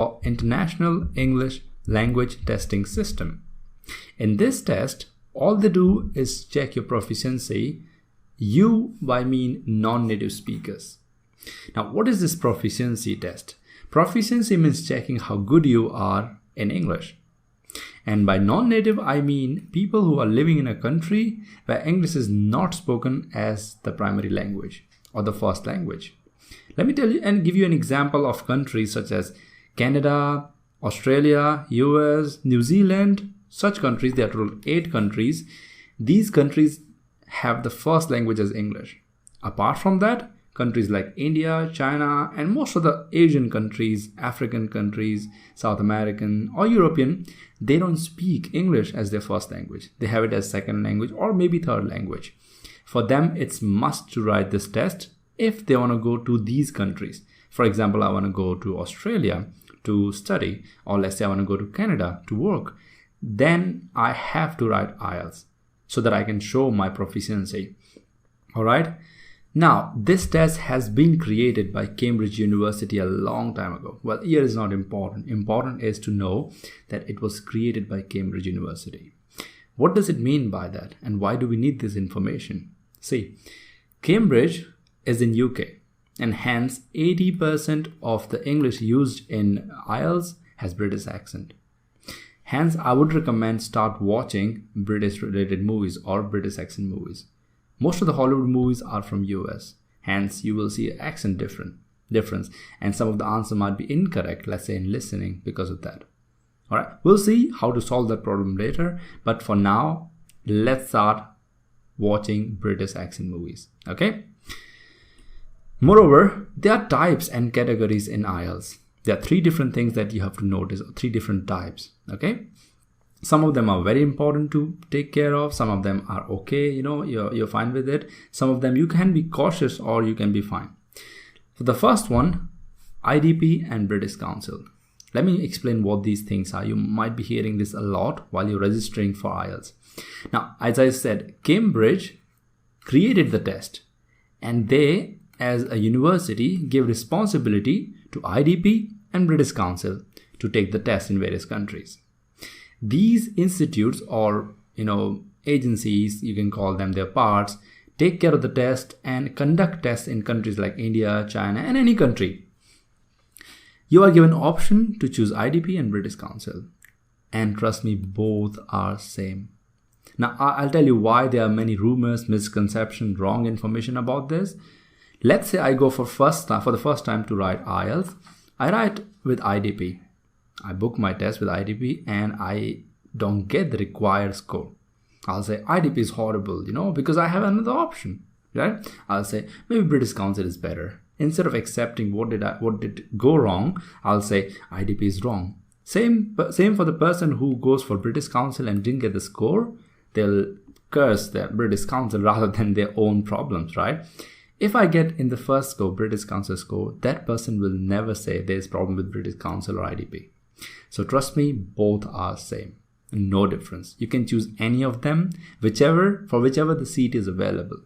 or International English Language Testing System. In this test, all they do is check your proficiency. You, by mean non-native speakers. Now, what is this proficiency test? Proficiency means checking how good you are in English. And by non-native, I mean people who are living in a country where English is not spoken as the primary language or the first language. Let me tell you and give you an example of countries such as Canada, Australia, US, New Zealand, such countries. There are total 8 countries. These countries have the first language as English. Apart from that, countries like India, China, and most of the Asian countries, African countries, South American or European, they don't speak English as their first language. They have it as second language or maybe third language. For them, it's must to write this test if they want to go to these countries. For example, I want to go to Australia to study, or let's say I want to go to Canada to work. Then I have to write IELTS so that I can show my proficiency. All right. Now, this test has been created by Cambridge University a long time ago. Well, year is not important. Important is to know that it was created by Cambridge University. What does it mean by that? And why do we need this information? See, Cambridge is in UK, and hence 80% of the English used in IELTS has British accent. Hence, I would recommend start watching British related movies or British accent movies. Most of the Hollywood movies are from US. Hence, you will see accent difference. And some of the answer might be incorrect, let's say in listening, because of that. All right, we'll see how to solve that problem later. But for now, let's start watching British accent movies. Okay. Moreover, there are types and categories in IELTS. There are 3 different things that you have to notice, 3 different types. Okay. Some of them are very important to take care of. Some of them are okay, you're fine with it. Some of them you can be cautious or you can be fine. For the first one, IDP and British Council. Let me explain what these things are. You might be hearing this a lot while you're registering for IELTS. Now, as I said, Cambridge created the test, and they, as a university, give responsibility to IDP and British Council to take the test in various countries. These institutes or agencies, you can call them their parts, take care of the test and conduct tests in countries like India, China, and any country. You are given option to choose IDP and British Council, and trust me, both are same. Now I'll tell you why there are many rumors, misconceptions, wrong information about this. Let's say I go for the first time to write IELTS. I write with IDP. I book my test with IDP and I don't get the required score. I'll say IDP is horrible, because I have another option, right? I'll say maybe British Council is better. Instead of accepting what did go wrong, I'll say IDP is wrong. Same for the person who goes for British Council and didn't get the score. They'll curse the British Council rather than their own problems, right? If I get in the first score, British Council score, that person will never say there's problem with British Council or IDP. So trust me, both are same. No difference. You can choose any of them, whichever the seat is available.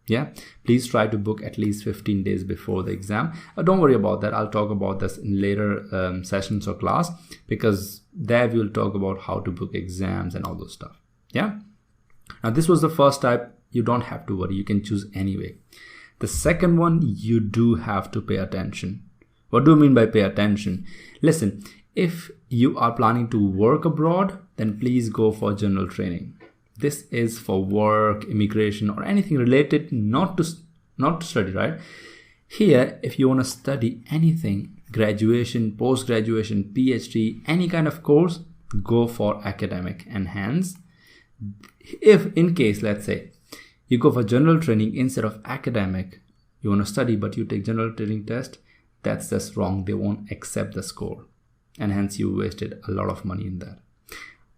Yeah, please try to book at least 15 days before the exam. Don't worry about that. I'll talk about this in later sessions or class, because there we'll talk about how to book exams and all those stuff. Yeah. Now this was the first type. You don't have to worry. You can choose anyway. The second one, you do have to pay attention. What do I mean by pay attention? Listen, if you are planning to work abroad, then please go for general training. This is for work, immigration, or anything related not to study, right? Here, if you want to study anything, graduation, post-graduation, PhD, any kind of course, go for academic. And hence, if in case, let's say, you go for general training instead of academic, you want to study but you take general training test, that's just wrong. They won't accept the score. And hence you wasted a lot of money in that.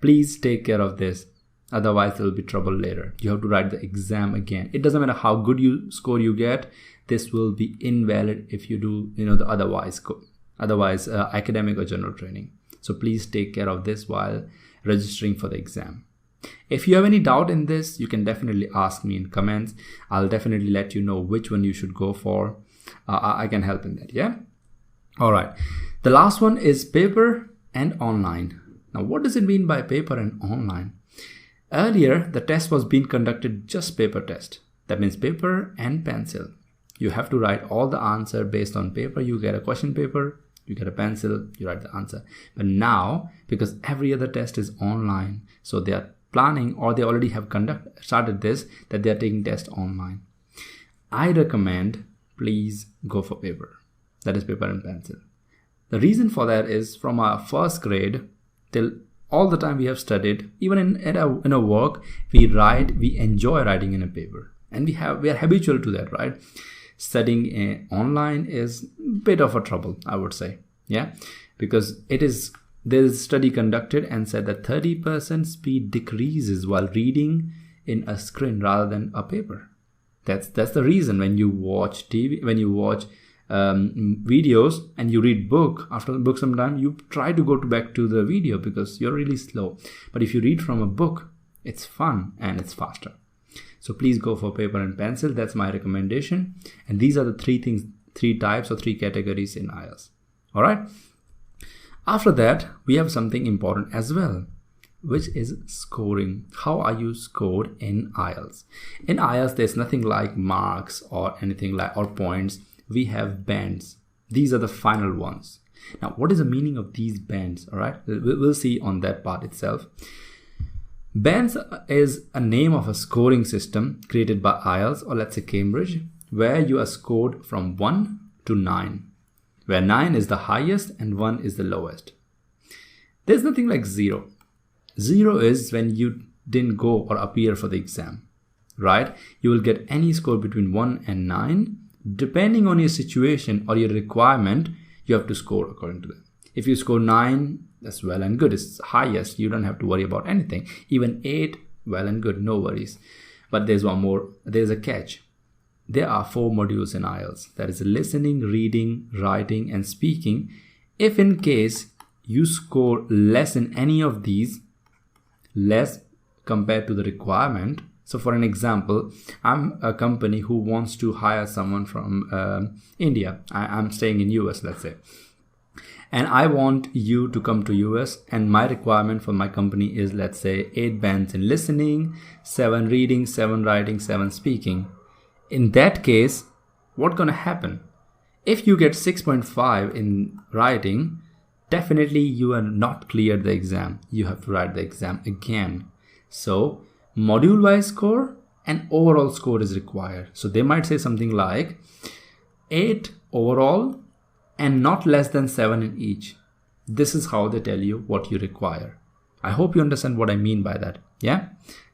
Please take care of this. Otherwise there will be trouble later. You have to write the exam again. It doesn't matter how good score you get. This will be invalid if you do the otherwise academic or general training. So please take care of this while registering for the exam. If you have any doubt in this, you can definitely ask me in comments. I'll definitely let you know which one you should go for. I can help in that. Yeah. All right. The last one is paper and online. Now, what does it mean by paper and online? Earlier, the test was being conducted just paper test. That means paper and pencil. You have to write all the answer based on paper. You get a question paper, you get a pencil, you write the answer. But now, because every other test is online, so they are planning, or they already have started this, that they are taking tests online. I recommend, please go for paper. That is paper and pencil. The reason for that is from our first grade till all the time we have studied, even in a work, we enjoy writing in a paper. And we are habitual to that, right? Studying online is a bit of a trouble, I would say. Yeah, because there is a study conducted and said that 30% speed decreases while reading in a screen rather than a paper. That's the reason when you watch TV, when you watch videos and you read book, after the book sometime you try to go back to the video because you're really slow. But if you read from a book, it's fun and it's faster. So please go for paper and pencil. That's my recommendation. And these are the three types or three categories in IELTS. All right. After that, we have something important as well, which is scoring. How are you scored in IELTS? In IELTS, there's nothing like marks or anything like or points. We have bands. These are the final ones. Now, what is the meaning of these bands? All right, we'll see on that part itself. Bands is a name of a scoring system created by IELTS, or let's say Cambridge, where you are scored from 1 to 9, where 9 is the highest and 1 is the lowest. There's nothing like 0. 0 is when you didn't go or appear for the exam, right? You will get any score between 1 and 9. Depending on your situation or your requirement, you have to score according to that. If you score 9, that's well and good. It's highest. You don't have to worry about anything. Even 8, well and good. No worries. But there's one more. There's a catch. There are 4 modules in IELTS. That is listening, reading, writing, and speaking. If in case you score less in any of these, less compared to the requirement. So for an example, I'm a company who wants to hire someone from India. I'm staying in US, let's say. And I want you to come to US, and my requirement for my company is, let's say, 8 bands in listening, 7 reading, 7 writing, 7 speaking. In that case, what's going to happen? If you get 6.5 in writing, definitely you are not cleared the exam. You have to write the exam again. So module-wise score and overall score is required. So they might say something like 8 overall and not less than 7 in each. This is how they tell you what you require. I hope you understand what I mean by that. Yeah?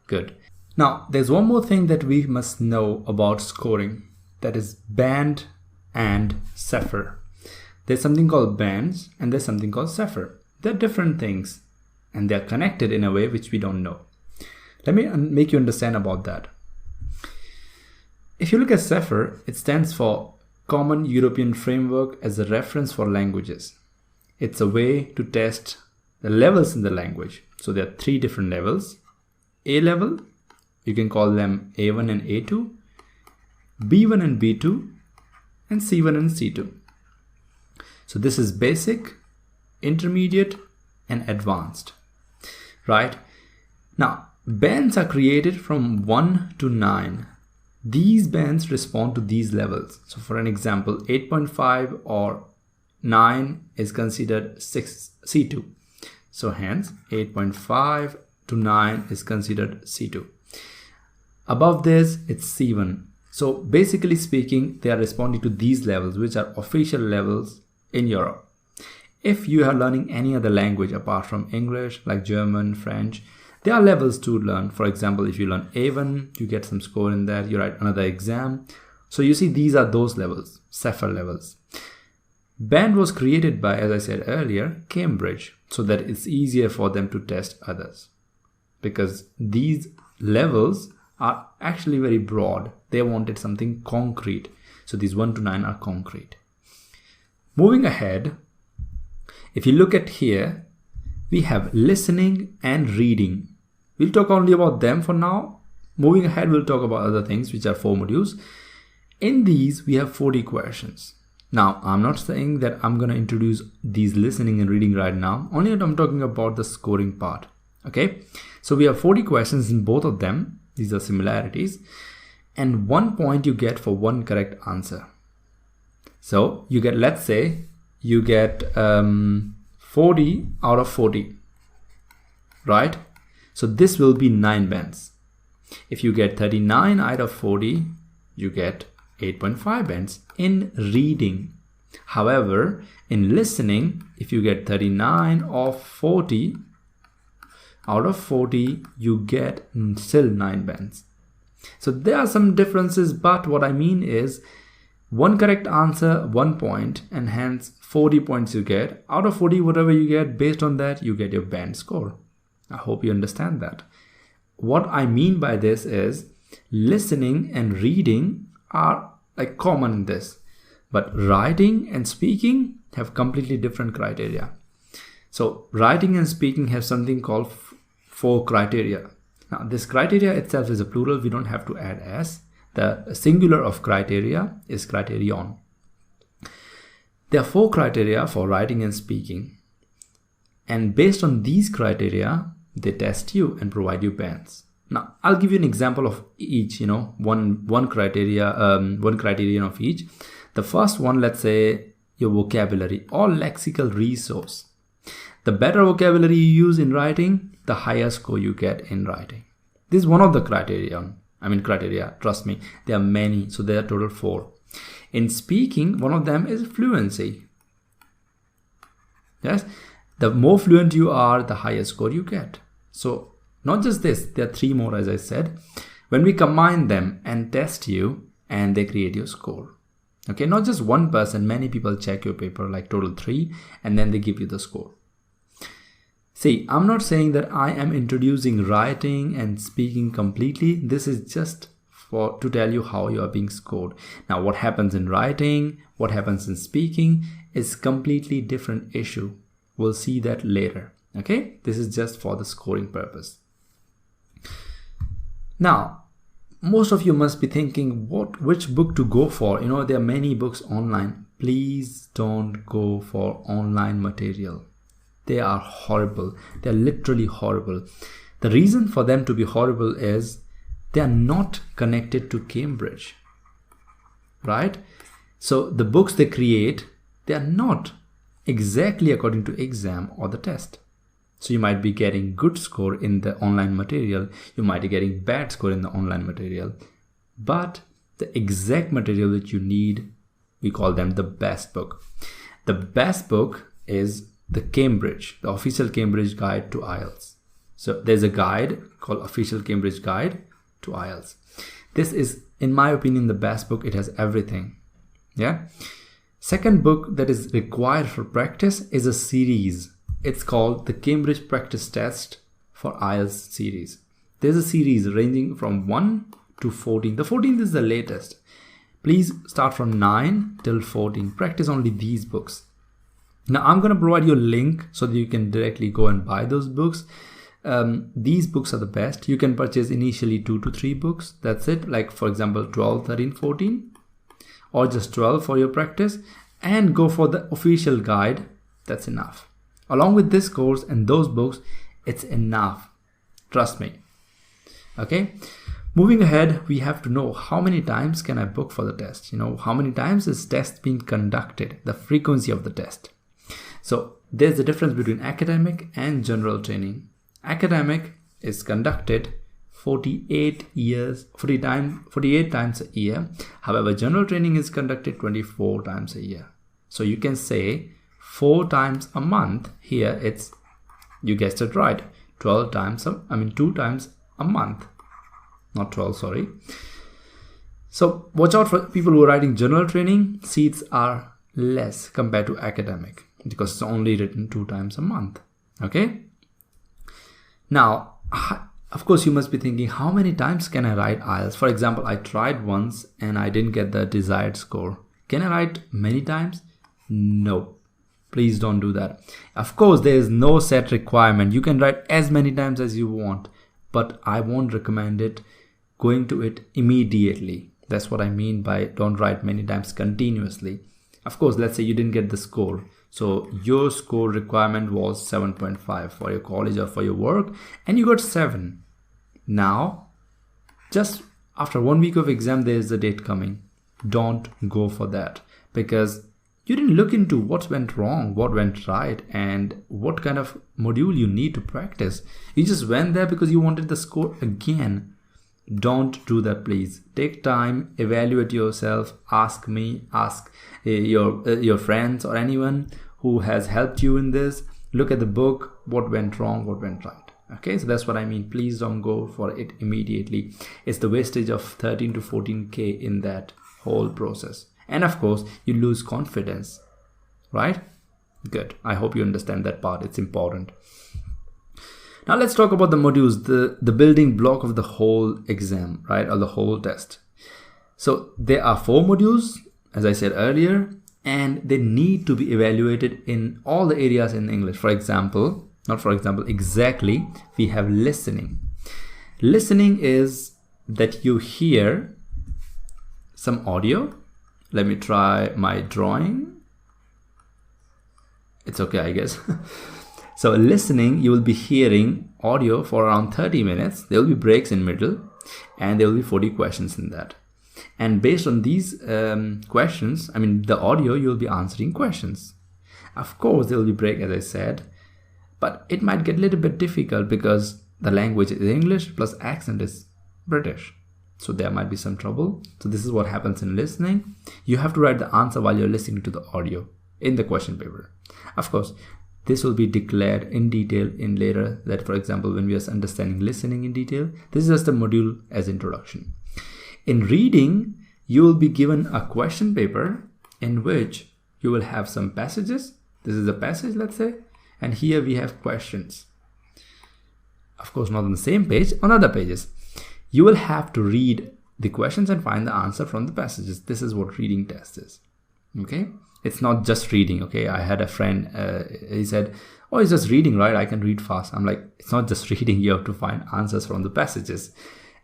Good. Now, there's one more thing that we must know about scoring. That is band and CEFR. There's something called bands and there's something called CEFR. They're different things and they're connected in a way which we don't know. Let me make you understand about that. If you look at CEFR, it stands for Common European Framework as a Reference for Languages. It's a way to test the levels in the language. So there are 3 different levels. A level, you can call them A1 and A2, B1 and B2, and C1 and C2. So this is basic, intermediate, and advanced, right? Now, bands are created from 1 to 9. These bands respond to these levels. So for an example, 8.5 or 9 is considered C2. So hence 8.5 to 9 is considered C2. Above this, it's C1. So basically speaking, they are responding to these levels, which are official levels in Europe. If you are learning any other language apart from English, like German, French, there are levels to learn. For example, if you learn A1, you get some score in there, you write another exam. So you see, these are those levels, CEFR levels. Band was created by, as I said earlier, Cambridge, so that it's easier for them to test others. Because these levels are actually very broad. They wanted something concrete. So these 1 to 9 are concrete. Moving ahead, if you look at here, we have listening and reading. We'll talk only about them for now. Moving ahead, we'll talk about other things, which are 4 modules. In these, we have 40 questions. Now, I'm not saying that I'm going to introduce these listening and reading right now. Only I'm talking about the scoring part. Okay. So we have 40 questions in both of them. These are similarities. And 1 point you get for one correct answer. So you get, let's say, you get 40 out of 40. Right? So this will be 9 bands. If you get 39 out of 40, you get 8.5 bands in reading. However, in listening, if you get 39 of 40 out of 40, you get still 9 bands. So there are some differences, but what I mean is one correct answer, 1 point, and hence 40 points you get. Out of 40, whatever you get, based on that, you get your band score. I hope you understand that. What I mean by this is listening and reading are like common in this, but writing and speaking have completely different criteria. So writing and speaking have something called 4 criteria. Now this criteria itself is a plural. We don't have to add s. The singular of criteria is criterion. There are 4 criteria for writing and speaking, and based on these criteria they test you and provide you bands. Now I'll give you an example of each, one criterion of each. The first one, let's say your vocabulary or lexical resource. The better vocabulary you use in writing, the higher score you get in writing. This is one of the criteria, trust me, there are many, so there are total 4. In speaking, one of them is fluency. Yes, the more fluent you are, the higher score you get. So not just this, there are 3 more, as I said. When we combine them and test you, and they create your score. Okay, not just one person, many people check your paper, like total 3, and then they give you the score. See, I'm not saying that I am introducing writing and speaking completely. This is just to tell you how you are being scored. Now, what happens in writing, what happens in speaking is completely different issue. We'll see that later. Okay, this is just for the scoring purpose. Now, most of you must be thinking which book to go for. There are many books online. Please don't go for online material. They are horrible. They are literally horrible. The reason for them to be horrible is they are not connected to Cambridge, right? So the books they create, they are not exactly according to exam or the test. So you might be getting good score in the online material. You might be getting bad score in the online material. But the exact material that you need, we call them the best book. The best book is the official Cambridge Guide to IELTS. So there's a guide called Official Cambridge Guide to IELTS. This is, in my opinion, the best book. It has everything. Yeah. Second book that is required for practice is a series. It's called the Cambridge Practice Test for IELTS series. There's a series ranging from 1 to 14. The 14th is the latest. Please start from 9 till 14. Practice only these books. Now I'm going to provide you a link so that you can directly go and buy those books. These books are the best. You can purchase initially 2 to 3 books. That's it. Like for example, 12, 13, 14 or just 12 for your practice, and go for the official guide. That's enough. Along with this course and those books, it's enough. Trust me. Okay. Moving ahead, we have to know how many times can I book for the test? How many times is test being conducted? The frequency of the test. So there's a difference between academic and general training. Academic is conducted 48 times a year. However, general training is conducted 24 times a year. So you can say 4 times a month. Here it's, you guessed it right, 2 times a month. Not 12, sorry. So watch out for people who are writing general training. Seats are less compared to academic because it's only written 2 times a month. Okay. Now, of course, you must be thinking, how many times can I write IELTS? For example, I tried once and I didn't get the desired score. Can I write many times? No. Please don't do that. Of course, there is no set requirement. You can write as many times as you want, but I won't recommend it going to it immediately. That's what I mean by don't write many times continuously. Of course, let's say you didn't get the score. So your score requirement was 7.5 for your college or for your work, and you got 7. Now, just after 1 week of exam, there is a date coming. Don't go for that, because you didn't look into what went wrong, what went right, and what kind of module you need to practice. You just went there because you wanted the score again. Don't do that, please. Take time, evaluate yourself, ask me, ask your friends or anyone who has helped you in this. Look at the book, what went wrong, what went right. Okay, so that's what I mean. Please don't go for it immediately. It's the wastage of 13 to 14K in that whole process. And of course, you lose confidence, right? Good. I hope you understand that part. It's important. Now let's talk about the modules, the building block of the whole exam, right? Or the whole test. So there are 4 modules, as I said earlier, and they need to be evaluated in all the areas in English. For example, not for example, exactly, we have listening. Listening is that you hear some audio. Let me try my drawing. It's okay, I guess. So listening, you will be hearing audio for around 30 minutes. There will be breaks in middle, and there will be 40 questions in that. And based on these questions, I mean the audio, you will be answering questions. Of course, there will be break, as I said, but it might get a little bit difficult because the language is English plus accent is British. So there might be some trouble. So this is what happens in listening. You have to write the answer while you're listening to the audio in the question paper. Of course, this will be declared in detail in later, that for example, when we are understanding listening in detail, this is just a module as introduction. In reading, you will be given a question paper in which you will have some passages. This is a passage, let's say, and here we have questions. Of course, not on the same page, on other pages. You will have to read the questions and find the answer from the passages. This is what reading test is. Okay, it's not just reading. Okay, I had a friend, he said, oh, it's just reading, right? I can read fast. I'm like, it's not just reading, you have to find answers from the passages.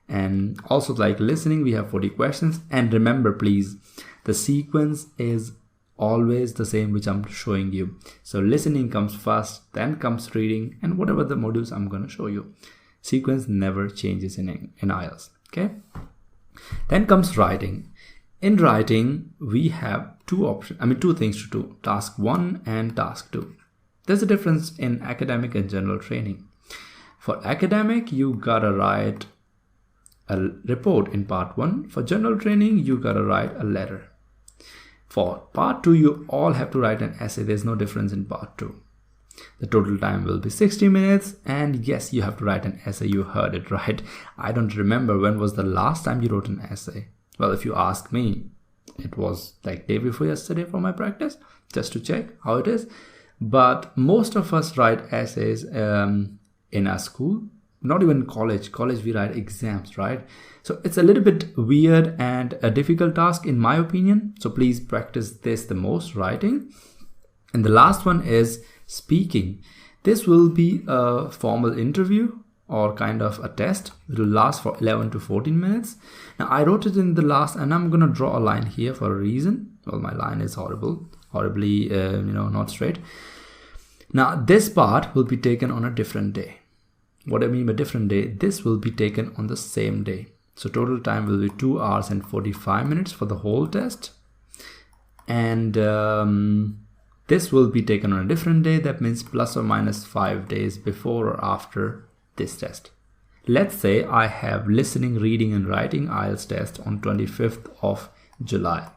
And also, like listening, we have 40 questions. And remember, please, the sequence is always the same which I'm showing you. So listening comes first, then comes reading, and whatever the modules I'm going to show you. Sequence never changes in IELTS. Okay, then comes writing. In writing, we have two things to do: task 1 and task 2. There's a difference in academic and general training. For academic, you gotta write a report in part 1. For general training, you gotta write a letter. For part 2, you all have to write an essay. There's no difference in part 2. The total time will be 60 minutes, and yes, you have to write an essay. You heard it right. I don't remember when was the last time you wrote an essay. Well, if you ask me, it was like day before yesterday for my practice, just to check how it is. But most of us write essays in our school, not even college. College, we write exams, right? So it's a little bit weird and a difficult task in my opinion. So please practice this the most, writing. And the last one is speaking. This will be a formal interview or kind of a test. It will last for 11 to 14 minutes. Now I wrote it in the last, and I'm gonna draw a line here for a reason. Well, my line is horribly not straight. Now this part will be taken on a different day. What I mean by different day, this will be taken on the same day. So total time will be 2 hours and 45 minutes for the whole test. And this will be taken on a different day. That means plus or minus 5 days before or after this test. Let's say I have listening, reading and writing IELTS test on 25th of July.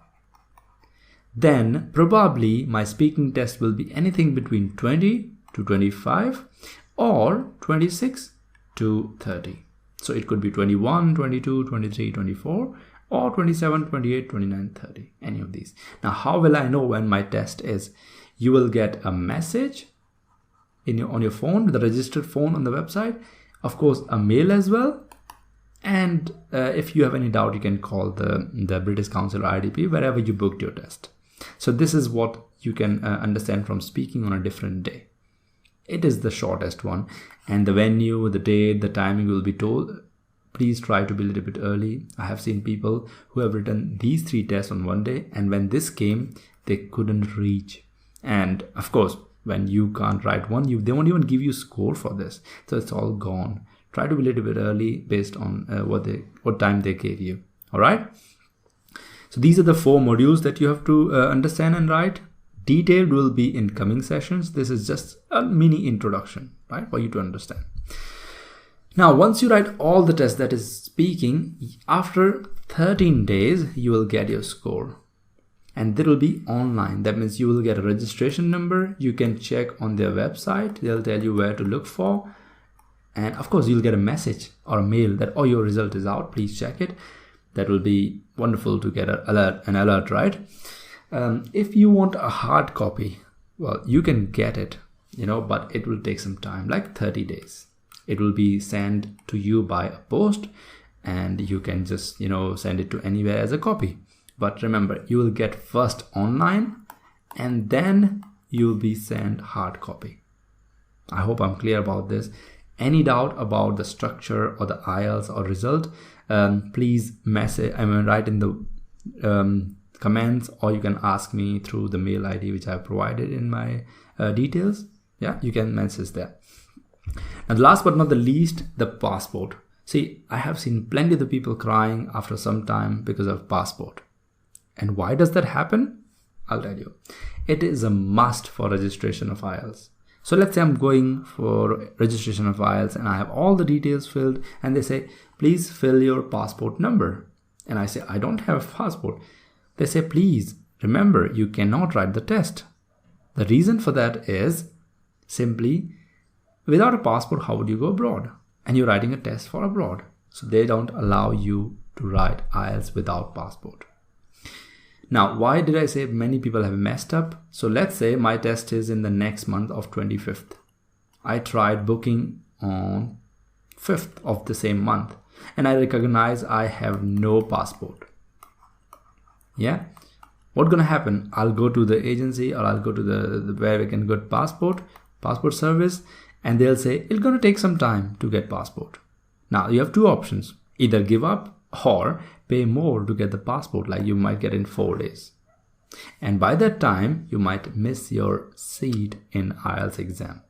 Then probably my speaking test will be anything between 20 to 25 or 26 to 30. So it could be 21, 22, 23, 24 or 27, 28, 29, 30, any of these. Now, how will I know when my test is? You will get a message on your phone, the registered phone on the website, of course a mail as well, and if you have any doubt, you can call the British Council or IDP wherever you booked your test. So this is what you can understand from speaking on a different day. It is the shortest one, and the venue, the date, the timing will be told. Please try to be a little bit early. I have seen people who have written these 3 tests on one day, and when this came, they couldn't reach. And of course, when you can't write one, they won't even give you score for this. So it's all gone. Try to be a little bit early based on what time they gave you. All right. So these are the 4 modules that you have to understand and write. Detailed will be in coming sessions. This is just a mini introduction, right, for you to understand. Now, once you write all the tests, that is speaking, after 13 days, you will get your score. And that will be online. That means you will get a registration number. You can check on their website. They'll tell you where to look for. And of course, you'll get a message or a mail that, oh, your result is out. Please check it. That will be wonderful to get an alert, right? If you want a hard copy, well, you can get it, but it will take some time, like 30 days. It will be sent to you by a post, and you can just, send it to anywhere as a copy. But remember, you will get first online, and then you'll be sent hard copy. I hope I'm clear about this. Any doubt about the structure or the IELTS or result, please write in the comments, or you can ask me through the mail ID which I have provided in my details. Yeah, you can message there. And last but not the least, the passport. See, I have seen plenty of the people crying after some time because of passport. And why does that happen? I'll tell you. It is a must for registration of IELTS. So let's say I'm going for registration of IELTS and I have all the details filled, and they say, please fill your passport number. And I say, I don't have a passport. They say, please remember, you cannot write the test. The reason for that is simply, without a passport, how would you go abroad? And you're writing a test for abroad. So they don't allow you to write IELTS without passport. Now, why did I say many people have messed up? So let's say my test is in the next month of 25th. I tried booking on 5th of the same month, and I recognize I have no passport. Yeah, what's gonna happen? I'll go to the agency, or I'll go to the where we can get passport service, and they'll say it's gonna take some time to get passport. Now you have 2 options: either give up or pay more to get the passport, like you might get in 4 days. And by that time, you might miss your seat in IELTS exam.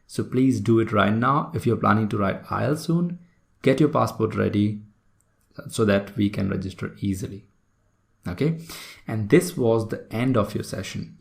So please do it right now. If you're planning to write IELTS soon, get your passport ready so that we can register easily. Okay, and this was the end of your session.